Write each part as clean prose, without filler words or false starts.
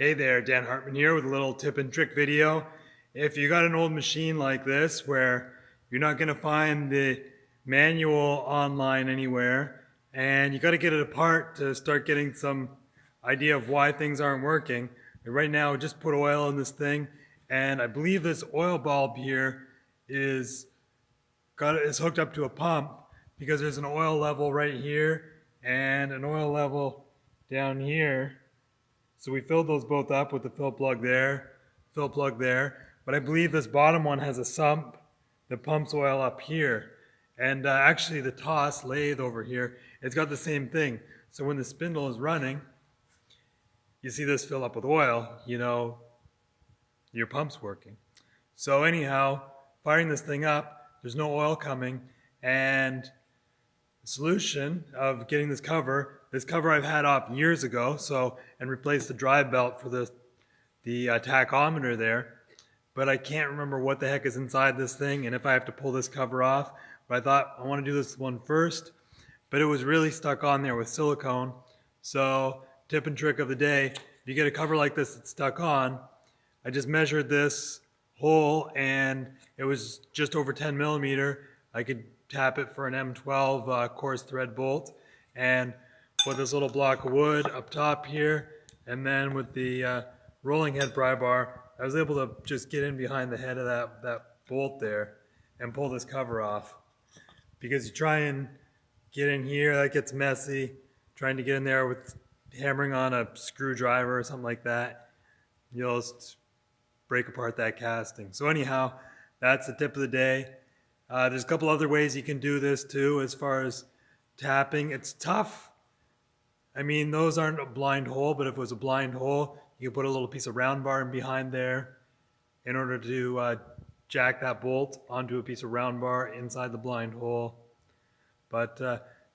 Hey there, Dan Hartman here with a little tip and trick video. If you got an old machine like this where you're not going to find the manual online anywhere and you got to get it apart to start getting some idea of why things aren't working. And right now, just put oil in this thing, and I believe this oil bulb here is hooked up to a pump because there's an oil level right here and an oil level down here. So we filled those both up with the fill plug there, but I believe this bottom one has a sump that pumps oil up here. And actually the toss lathe over here, it's got the same thing. So when the spindle is running, you see this fill up with oil, you know your pump's working. So anyhow, firing this thing up, there's no oil coming, and the solution of getting this cover I've had off years ago, and replaced the drive belt for the tachometer there, but I can't remember what the heck is inside this thing and if I have to pull this cover off. But I thought I want to do this one first, but it was really stuck on there with silicone. So tip and trick of the day, if you get a cover like this that's stuck on, I just measured this hole and it was just over 10 millimeter. I could tap it for an M12 coarse thread bolt and put this little block of wood up top here, and then with the rolling head pry bar, I was able to just get in behind the head of that bolt there and pull this cover off. Because you try and get in here, that gets messy. Trying to get in there with hammering on a screwdriver or something like that, you'll just break apart that casting. So anyhow, that's the tip of the day. There's a couple other ways you can do this too as far as tapping. It's tough. I mean, those aren't a blind hole, but if it was a blind hole, you could put a little piece of round bar in behind there in order to jack that bolt onto a piece of round bar inside the blind hole. But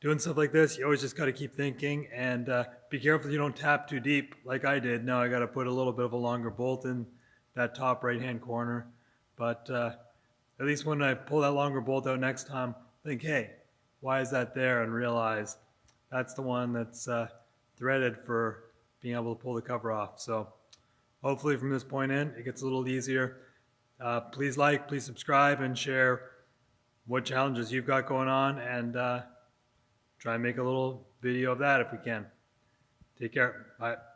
doing stuff like this, you always just got to keep thinking and be careful you don't tap too deep like I did. Now I got to put a little bit of a longer bolt in that top right-hand corner. But at least when I pull that longer bolt out next time, think, hey, why is that there? And realize that's the one that's threaded for being able to pull the cover off. So hopefully from this point in, it gets a little easier. Please like, please subscribe, and share what challenges you've got going on, and try and make a little video of that if we can. Take care. Bye.